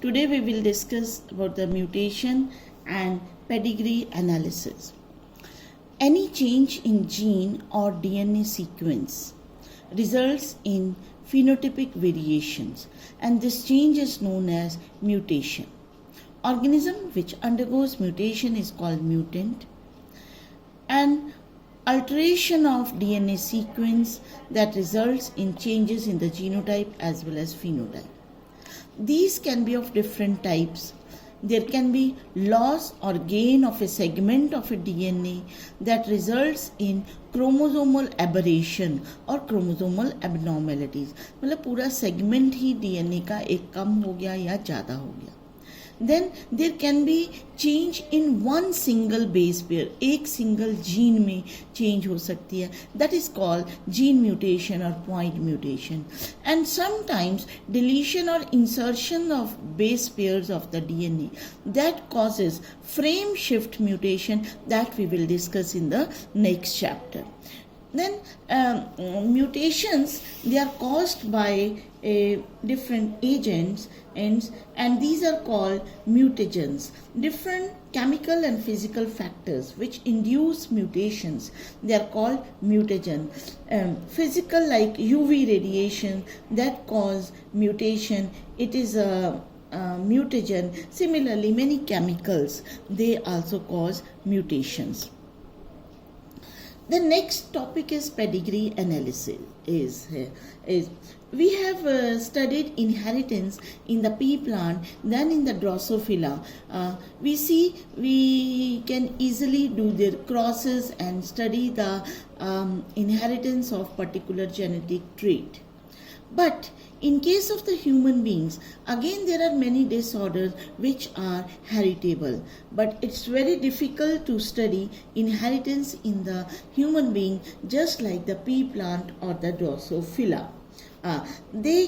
Today we will discuss about the mutation and pedigree analysis. Any change in gene or DNA sequence results in phenotypic variations, and this change is known as mutation. Organism which undergoes mutation is called mutant, and alteration of DNA sequence that results in changes in the genotype as well as phenotype. These can be of different types. There can be loss or gain of a segment of a DNA that results in chromosomal aberration or chromosomal abnormalities. मतलब पूरा segment ही DNA का एक कम हो गया या ज़्यादा हो गया. Then there can be change in one single base pair. एक single gene में change हो सकती है. That is called gene mutation or point mutation. And sometimes deletion or insertion of base pairs of the DNA that causes frame shift mutation that we will discuss in the next chapter. Then mutations, they are caused by different agents and these are called mutagens. Different chemical and physical factors which induce mutations, they are called mutagen. Physical like UV radiation that cause mutation, it is a mutagen. Similarly, many chemicals, they also cause mutations. The next topic is pedigree analysis. We have studied inheritance in the pea plant, then in the Drosophila. We can easily do their crosses and study the inheritance of particular genetic trait. But in case of the human beings, again there are many disorders which are heritable, but it's very difficult to study inheritance in the human being just like the pea plant or the Drosophila. We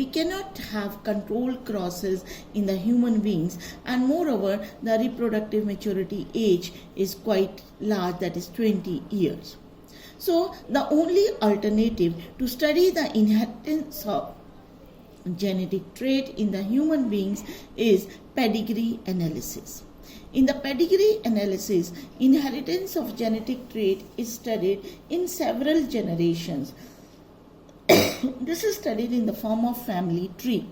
cannot have controlled crosses in the human beings, and moreover the reproductive maturity age is quite large, that is 20 years. So the only alternative to study the inheritance of genetic trait in the human beings is pedigree analysis. In the pedigree analysis, inheritance of genetic trait is studied in several generations. This is studied in the form of family tree.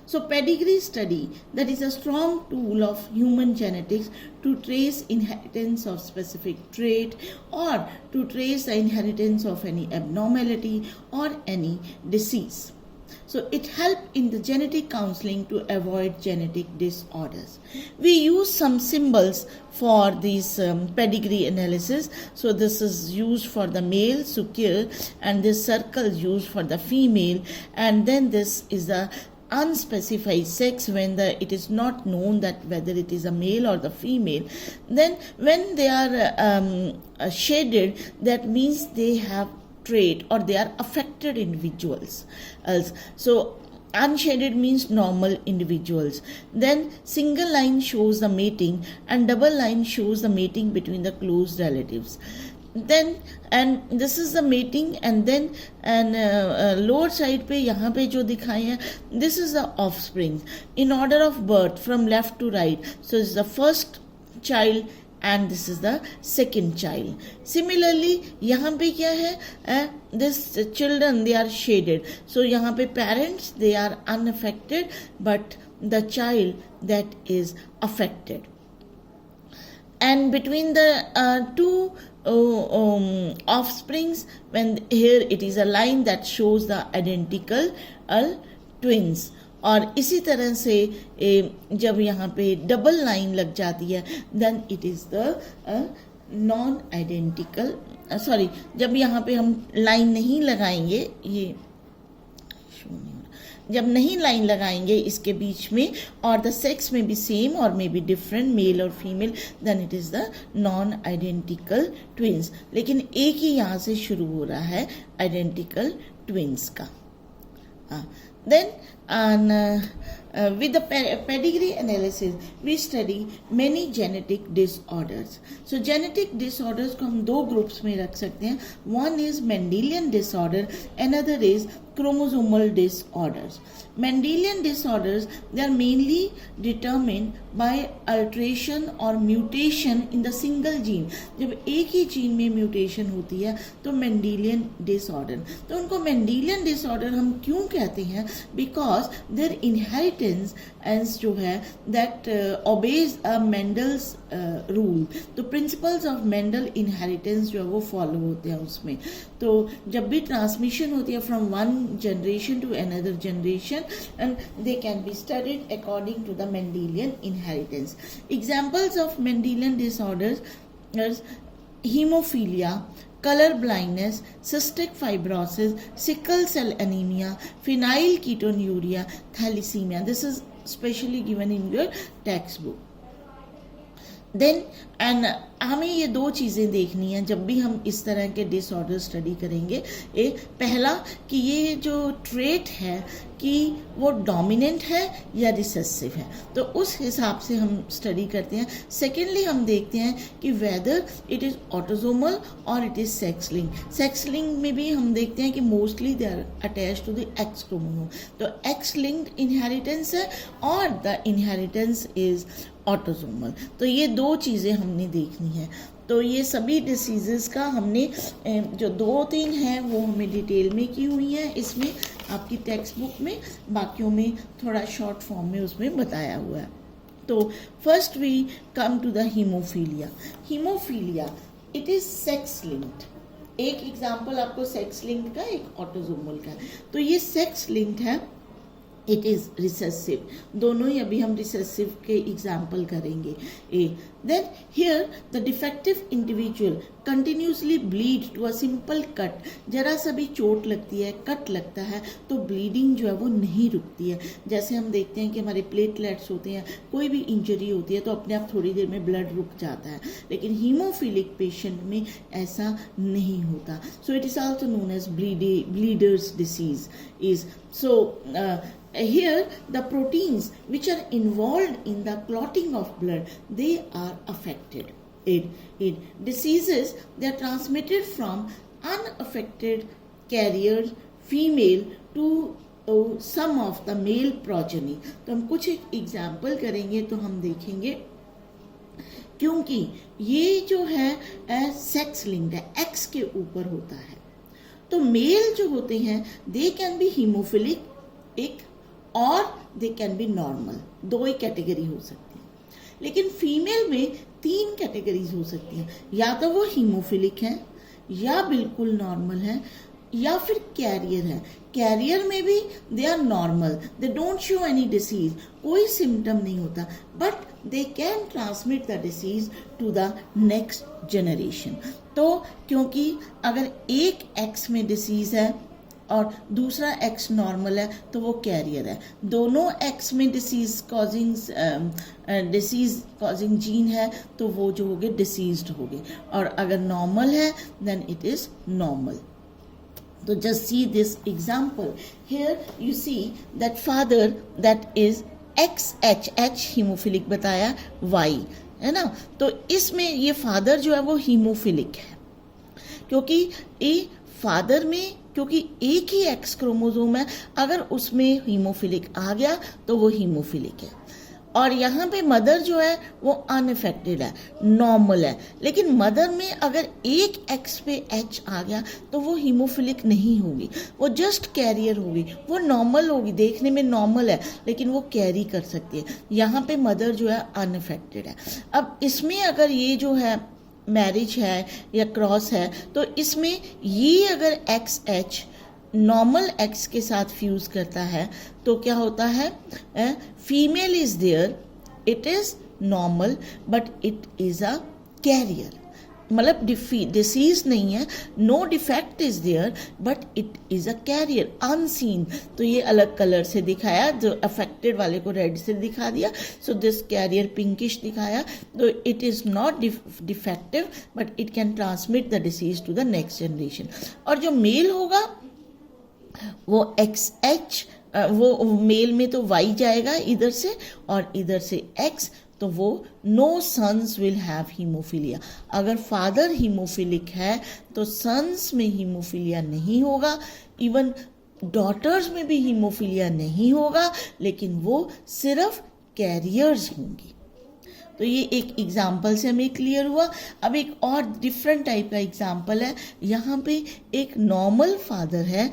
So pedigree study, that is a strong tool of human genetics to trace inheritance of specific trait or to trace the inheritance of any abnormality or any disease. So it helps in the genetic counseling to avoid genetic disorders. We use some symbols for this pedigree analysis. So this is used for the male, sukir, and this circle is used for the female, and then this is the unspecified sex when it is not known that whether it is a male or the female. Then when they are shaded, that means they have trait or they are affected individuals. So unshaded means normal individuals. Then single line shows the mating and double line shows the mating between the close relatives. Then and this is the mating, and then lower side पे यहाँ पे जो दिखाए हैं, this is the offspring in order of birth from left to right. So this is the first child and this is the second child. Similarly यहाँ पे क्या है, this children, they are shaded. So यहाँ पे parents, they are unaffected, but the child that is affected. And between the two offsprings, when here it is a line that shows the identical twins. और इसी तरह से जब यहाँ पे double line लग जाती है, then it is the non identical. Sorry, जब यहाँ पे हम लाइन नहीं लगाएंगे, ये जब नहीं लाइन लगाएंगे इसके बीच में और द सेक्स में भी सेम और मे बी डिफरेंट मेल और female, then it is the non identical twins. लेकिन एक ही यहाँ से शुरू हो रहा है आइडेंटिकल ट्विंस का. Then and with the pedigree analysis we study many genetic disorders. So genetic disorders को हम दो ग्रुप्स में रख सकते हैं. One is Mendelian disorder, another is chromosomal disorders. Mendelian disorders, they are mainly determined by alteration or mutation in the single gene. जब एक ही gene में म्यूटेशन होती है तो मेंडेलियन डिसऑर्डर. तो उनको मेंडेलियन डिसऑर्डर हम क्यों कहते हैं? बिकॉज देयर इनहेरिटेंस एंस जो है that obeys a Mendel's rule. तो प्रिंसिपल्स ऑफ मेंडल इनहेरिटेंस जो है वो फॉलो होते हैं उसमें. तो जब भी ट्रांसमिशन होती है from one generation to another generation, and they can be studied according to the Mendelian inheritance. Examples of Mendelian disorders are hemophilia, color blindness, cystic fibrosis, sickle cell anemia, phenylketonuria, thalassemia. This is specially given in your textbook. Then and हमें ये दो चीज़ें देखनी है जब भी हम इस तरह के डिसऑर्डर स्टडी करेंगे. पहला कि ये जो ट्रेट है कि वो डोमिनेंट है या रिसेसिव है, तो उस हिसाब से हम स्टडी करते हैं. सेकेंडली हम देखते हैं कि वेदर इट इज़ ऑटोसोमल और it is sex link. Sex link में भी हम देखते हैं कि mostly they are attach to the X chromosome. तो एक्स लिंक्ड इनहेरिटेंस है और द इनहेरिटेंस इज ऑटोसोमल. तो ये दो चीज़ें हमने देखनी है. तो ये सभी डिसीजेस का हमने जो 2-3 हैं वो हमें डिटेल में की हुई हैं इसमें आपकी टेक्स्ट बुक में, बाकियों में थोड़ा शॉर्ट फॉर्म में उसमें बताया हुआ है. तो first we come to the haemophilia. Haemophilia it is sex linked. एक एग्जाम्पल आपको सेक्स लिंक्ड का, एक ऑटोसोमल का. तो ये सेक्स लिंक्ड है, इट इज़ रिसेसिव. दोनों ही अभी हम रिसेसिव के एग्जाम्पल करेंगे. Then here the defective individual continuously bleed to a simple cut. जरा सा भी चोट लगती है, कट लगता है तो ब्लीडिंग जो है वो नहीं रुकती है. जैसे हम देखते हैं कि हमारे प्लेटलेट्स होते हैं, कोई भी इंजरी होती है तो अपने आप थोड़ी देर में ब्लड रुक जाता है, लेकिन हीमोफिलिक पेशेंट में ऐसा नहीं होता. So it is also known as bleeders disease is. So here the proteins which are involved in the clotting of blood, they are affected. In diseases they are transmitted from unaffected carrier female to some of the male progeny. तो हम कुछ example करेंगे तो हम देखेंगे क्योंकि ये जो है सेक्स लिंक्ड है, एक्स के ऊपर होता है. तो मेल जो होते हैं दे कैन बी हीमोफिलिक एक और दे कैन बी नॉर्मल. दो ही कैटेगरी हो सकती है. लेकिन फीमेल में 3 कैटेगरीज हो सकती हैं. या तो वो हीमोफिलिक है, या बिल्कुल नॉर्मल है, या फिर कैरियर है. कैरियर में भी they are normal, they don't show any disease, कोई सिम्टम नहीं होता, but they can transmit the disease to the next generation. तो क्योंकि अगर एक एक्स में डिसीज है और दूसरा एक्स नॉर्मल है तो वो कैरियर है. दोनों एक्स में डिसीज कॉजिंग जीन है तो वो जो होगे डिसीज्ड होगे, और अगर नॉर्मल है देन इट इज नॉर्मल. तो just see this example here. You see that father that is XH haemophilic बताया, Y है ना. तो इसमें ये फादर जो है वो हीमोफिलिक है क्योंकि ये फादर में क्योंकि एक ही एक्स क्रोमोसोम है, अगर उसमें हीमोफिलिक आ गया तो वो हीमोफिलिक है. और यहाँ पे मदर जो है वो अनअफेक्टेड है, नॉर्मल है. लेकिन मदर में अगर एक एक्स पे एच आ गया तो वो हीमोफिलिक नहीं होगी, वो जस्ट कैरियर होगी. वो नॉर्मल होगी, देखने में नॉर्मल है लेकिन वो कैरी कर सकती है. यहाँ पे मदर जो है अनअफेक्टेड है. अब इसमें अगर ये जो है मैरिज है या क्रॉस है तो इसमें ये अगर XH नॉर्मल एक्स के साथ फ्यूज करता है तो क्या होता है, female is there, it is normal but it is a carrier. मतलब डिसीज नहीं है, no defect is there but it is a carrier unseen. तो ये अलग कलर से दिखाया, जो अफेक्टेड वाले को रेड से दिखा दिया. सो दिस कैरियर पिंकिश दिखाया. तो it is not defective but it can transmit the disease to the next generation. और जो मेल होगा वो XH वो मेल में तो Y जाएगा इधर से और इधर से X, तो वो no sons will have haemophilia. अगर फादर हीमोफिलिक है तो सन्स में हीमोफीलिया नहीं होगा, इवन डॉटर्स में भी हीमोफीलिया नहीं होगा, लेकिन वो सिर्फ कैरियर्स होंगी। तो ये एक एग्जाम्पल से हमें क्लियर हुआ। अब एक और डिफरेंट टाइप का एग्जाम्पल है। यहाँ पे एक नॉर्मल फादर है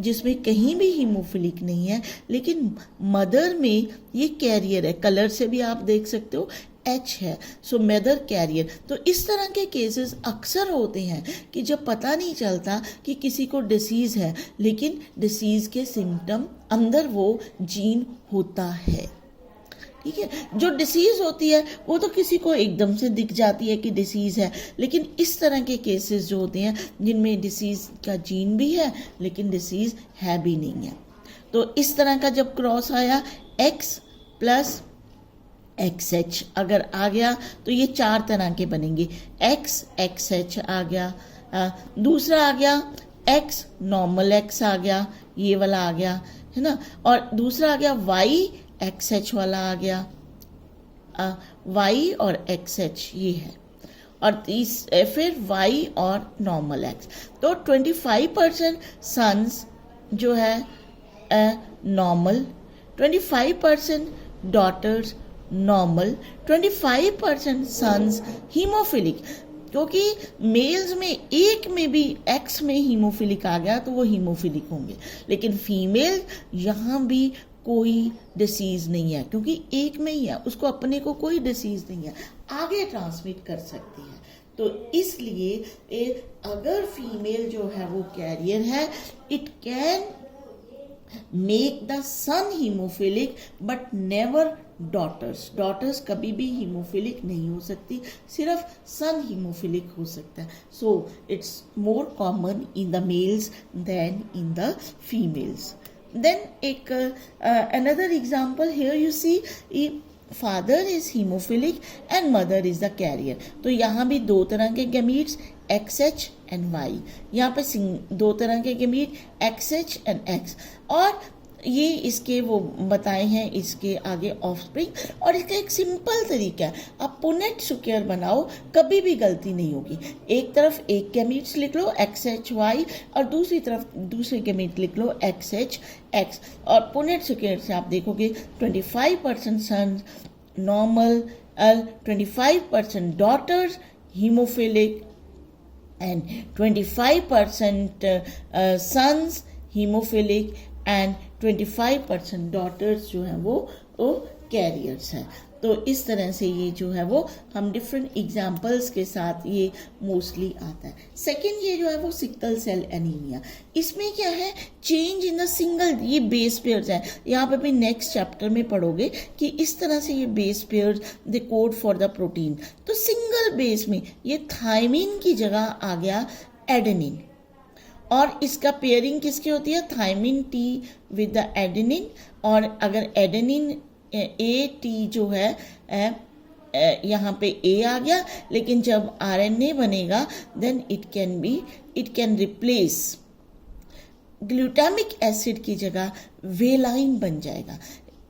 जिसमें कहीं भी हीमोफिलिक नहीं है, लेकिन मदर में ये कैरियर है, कलर से भी आप देख सकते हो H है, सो मदर कैरियर। तो इस तरह के केसेस अक्सर होते हैं कि जब पता नहीं चलता कि किसी को डिसीज़ है, लेकिन डिसीज़ के सिम्टम अंदर वो जीन होता है। ठीक है, जो डिसीज़ होती है वो तो किसी को एकदम से दिख जाती है कि डिसीज़ है, लेकिन इस तरह के केसेस जो होते हैं जिनमें डिसीज़ का जीन भी है लेकिन डिसीज़ है भी नहीं है, तो इस तरह का जब क्रॉस आया X प्लस XH अगर आ गया तो ये 4 तरह के बनेंगे। X XH आ गया, दूसरा आ गया X नॉर्मल X आ गया, ये वाला आ गया है ना, और दूसरा आ गया Y XH वाला आ गया, Y और XH ये है, और फिर Y और नॉर्मल X। तो 25% सन्स जो है normal, 25% daughters normal, 25% sons haemophilic, क्योंकि मेल्स में एक में भी X में हीमोफिलिक आ गया तो वो हीमोफिलिक होंगे, लेकिन फीमेल यहाँ भी कोई डिसीज़ नहीं है क्योंकि एक में ही है, उसको अपने को कोई डिसीज़ नहीं है, आगे ट्रांसमिट कर सकती है। तो इसलिए अगर फीमेल जो है वो कैरियर है, it can make the son haemophilic but never daughters कभी भी हीमोफिलिक नहीं हो सकती, सिर्फ सन हीमोफिलिक हो सकता है। So it's more common in the males than in the females. Then another example here you see, father is hemophilic and mother is the carrier। तो यहाँ भी 2 तरह के गैमीट्स XH and Y, यहाँ पे 2 तरह के गैमीट XH and X, और ये इसके वो बताए हैं इसके आगे ऑफस्प्रिंग। और इसका एक सिंपल तरीका है, आप पुनेट स्क्वायर बनाओ, कभी भी गलती नहीं होगी। एक तरफ एक गैमीट्स लिख लो XHY और दूसरी तरफ दूसरे गैमीट लिख लो XHX, और पुनेट स्क्वायर से आप देखोगे 25% sons normal, 25% daughters haemophilic and 25% sons haemophilic and 25% daughters जो हैं वो कैरियर्स हैं। तो इस तरह से ये जो है वो हम डिफरेंट एग्जाम्पल्स के साथ ये मोस्टली आता है। सेकेंड ये जो है वो सिकल सेल एनीमिया, इसमें क्या है, चेंज इन द सिंगल, ये बेस पेयर्स हैं, यहाँ पे भी नेक्स्ट चैप्टर में पढ़ोगे कि इस तरह से ये base pairs they code for the protein. तो सिंगल बेस में ये थायमिन की जगह आ गया एडेनिन, और इसका पेयरिंग किसकी होती है, thymine T with the adenine, और अगर एडेनिन AT जो है यहाँ पे A आ गया, लेकिन जब RNA बनेगा then it can replace glutamic acid की जगह वेलाइन बन जाएगा।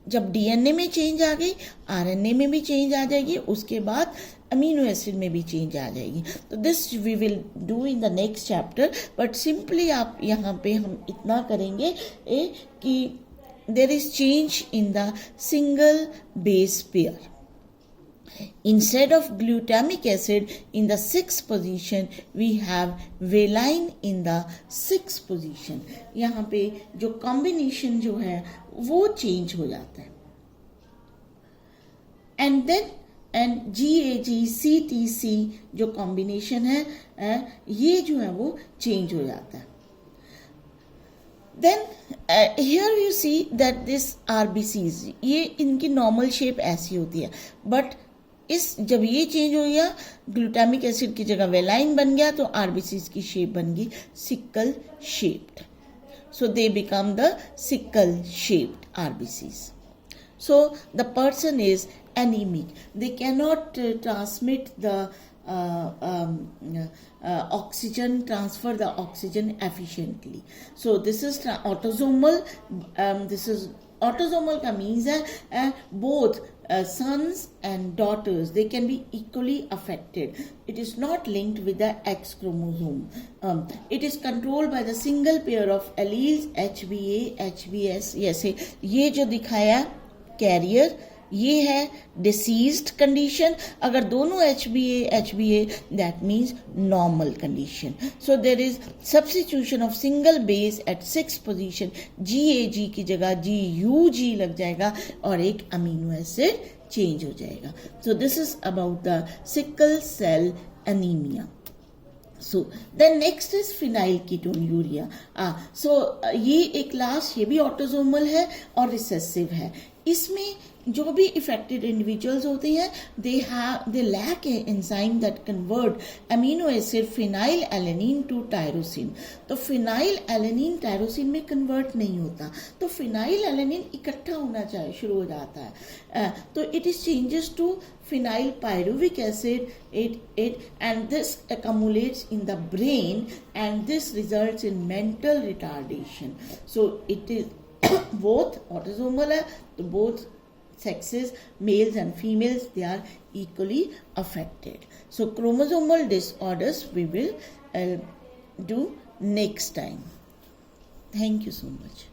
जब DNA में चेंज आ गई, RNA में भी चेंज आ जाएगी, उसके बाद अमीनो एसिड में भी चेंज आ जाएगी। तो this we will do in the next chapter, but simply आप यहाँ पे हम इतना करेंगे कि there is change in the single base pair. Instead of glutamic acid in the 6th position, we have valine in the 6th position. यहाँ पे जो combination जो है वो change हो जाता है, and GAG-CTC जो combination है ये जो है वो change हो जाता है। Then here you see that this RBCs, ये इनकी नॉर्मल शेप ऐसी होती है, बट जब ये चेंज हो गया, ग्लूटामिक एसिड की जगह वेलाइन बन गया, तो RBCs की शेप बन गई sickle shaped. So they become the sickle shaped RBCs. So the person is anemic. They cannot transmit the oxygen, transfer the oxygen efficiently. So this is autosomal. This is autosomal का means है both sons and daughters, they can be equally affected. It is not linked with the X chromosome. It is controlled by the single pair of alleles HBA, HBS. जैसे ये जो दिखाया carrier, ये है deceased condition. अगर दोनों HBA that means normal condition. So there is substitution of single base at 6th position. GAG की जगह GUG लग जाएगा और एक अमीनो एसिड चेंज हो जाएगा. So this is about the sickle cell anemia. So then next is phenylketonuria. ये एक क्लास, ये भी ऑटोसोमल है और रिसेसिव है. इसमें जो भी इफेक्टेड इंडिविजुअल्स होते हैं they lack a enzyme that convert amino acid phenylalanine to tyrosine. तो फिनाइल एलेनिन टायरोसिन में कन्वर्ट नहीं होता, तो फिनाइल एलेनिन इकट्ठा होना चाहिए शुरू हो जाता है. तो it is changes to phenyl pyruvic acid and this accumulates in the brain and this results in mental retardation. So it is both autosomal है, तो both sexes, males and females, they are equally affected. So chromosomal disorders we will do next time. Thank you so much.